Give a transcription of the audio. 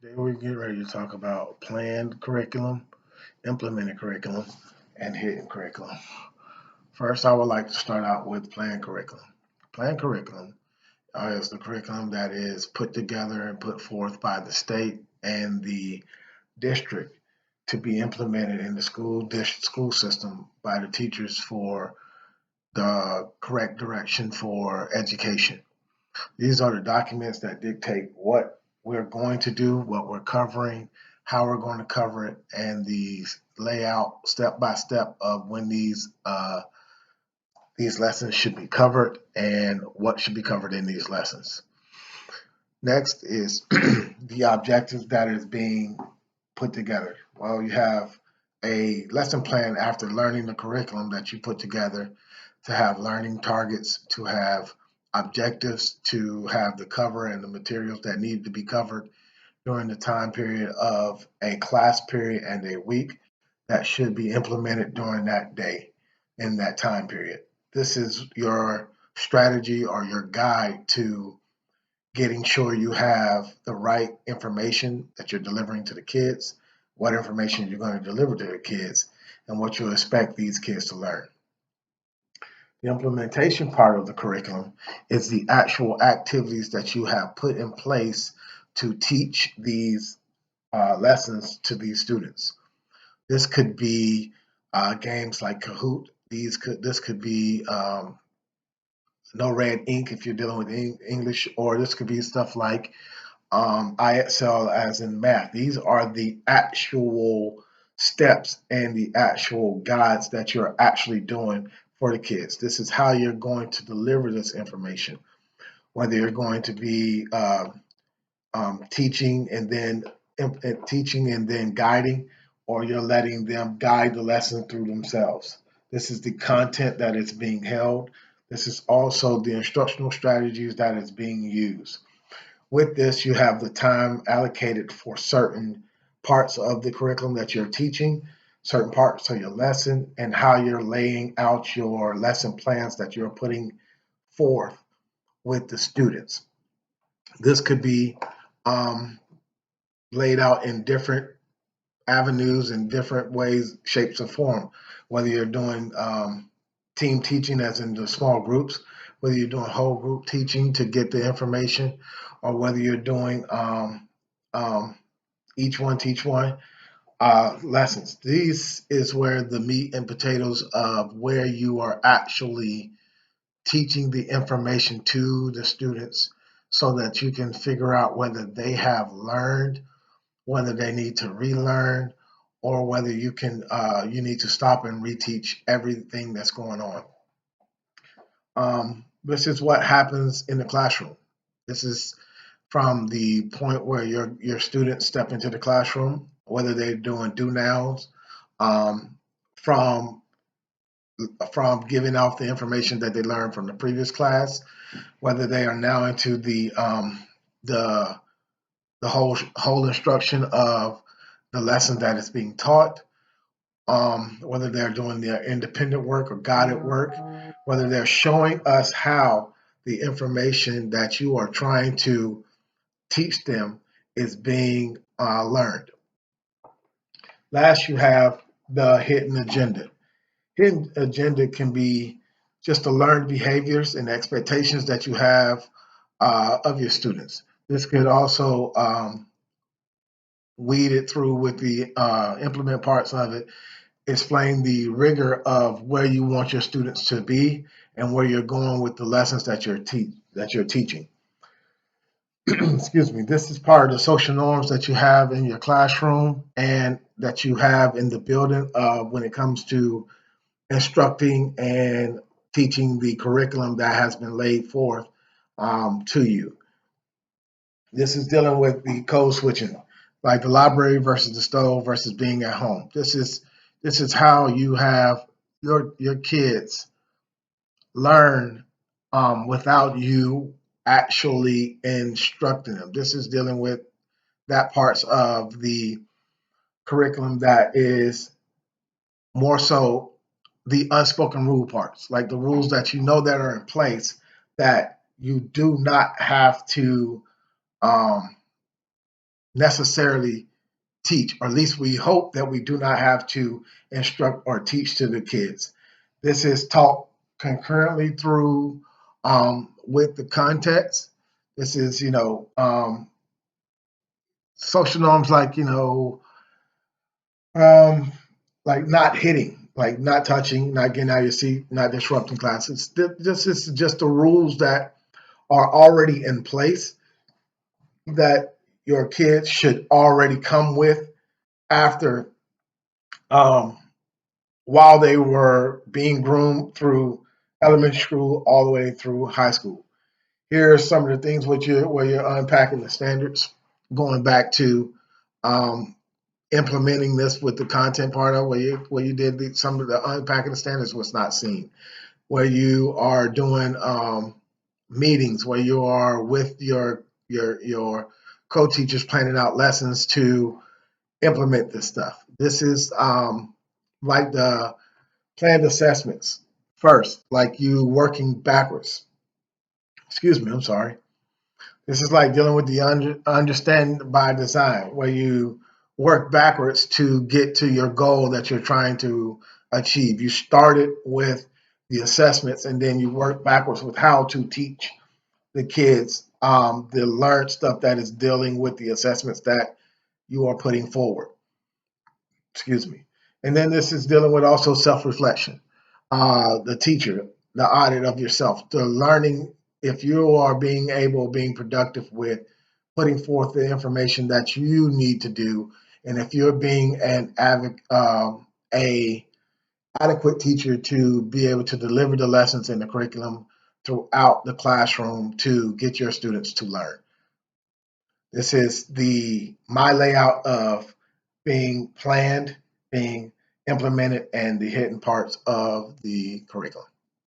Today we're getting ready to talk about planned curriculum, implemented curriculum, and hidden curriculum. First, I would like to start out with planned curriculum. Planned curriculum is the curriculum that is put together and put forth by the state and the district to be implemented in the school system by the teachers for the correct direction for education. These are the documents that dictate what we're going to do, what we're covering, how we're going to cover it, and the layout step by step of when these lessons should be covered and what should be covered in these lessons. Next is the objectives that is being put together. Well, you have a lesson plan after learning the curriculum that you put together to have learning targets, to have objectives, to have the cover and the materials that need to be covered during the time period of a class period and a week that should be implemented during that day in that time period. This is your strategy or your guide to getting sure you have the right information that you're delivering to the kids, what information you're going to deliver to the kids, and what you expect these kids to learn. The implementation part of the curriculum is the actual activities that you have put in place to teach these lessons to these students. This could be games like Kahoot. This could be No Red Ink if you're dealing with English, or this could be stuff like IXL as in math. These are the actual steps and the actual guides that you're actually doing for the kids. This is how you're going to deliver this information, whether you're going to be teaching and then guiding, or you're letting them guide the lesson through themselves. This is the content that is being held. This is also the instructional strategies that is being used. With this, you have the time allocated for certain parts of the curriculum that you're teaching, certain parts of your lesson, and how you're laying out your lesson plans that you're putting forth with the students. This could be um, laid out in different avenues and different ways, shapes, and form. Whether you're doing team teaching, as in the small groups, whether you're doing whole group teaching to get the information, or whether you're doing um, each one teach one lessons. These is where the meat and potatoes of where you are actually teaching the information to the students so that you can figure out whether they have learned, whether they need to relearn, or whether you need to stop and reteach everything that's going on. This is what happens in the classroom. This is from the point where your students step into the classroom, whether they're doing do nows, um, from giving out the information that they learned from the previous class, whether they are now into the whole instruction of the lesson that is being taught, whether they're doing their independent work or guided work, whether they're showing us how the information that you are trying to teach them is being learned. Last, you have the hidden agenda. Hidden agenda can be just the learned behaviors and expectations that you have of your students. This could also weed it through with the implement parts of it, explain the rigor of where you want your students to be and where you're going with the lessons that you're teaching. Excuse me. This is part of the social norms that you have in your classroom and that you have in the building when it comes to instructing and teaching the curriculum that has been laid forth to you. This is dealing with the code switching, like the library versus the stove versus being at home. This is how you have your kids learn without you actually instructing them. This is dealing with that parts of the curriculum that is more so the unspoken rule parts, like the rules that you know that are in place that you do not have to um, necessarily teach, or at least we hope that we do not have to instruct or teach to the kids. This is taught concurrently through with the context. This is, social norms um, like not hitting, like not touching, not getting out of your seat, not disrupting classes. This is just the rules that are already in place that your kids should already come with after um, while they were being groomed through elementary school all the way through high school. Here are some of the things where you're unpacking the standards, going back to um, implementing this with the content part of where you did some of the unpacking the standards was not seen. Where you are doing meetings, where you are with your co-teachers planning out lessons to implement this stuff. This is like the planned assessments first, like you working backwards. Excuse me, I'm sorry. This is like dealing with the understand by design, where you work backwards to get to your goal that you're trying to achieve. You started with the assessments and then you work backwards with how to teach the kids the learned stuff that is dealing with the assessments that you are putting forward. Excuse me. And then this is dealing with also self-reflection, the teacher, the audit of yourself, the learning if you are being productive with putting forth the information that you need to do, and if you're being a adequate teacher to be able to deliver the lessons in the curriculum throughout the classroom to get your students to learn. This is the my layout of being planned, being implemented, and the hidden parts of the curriculum.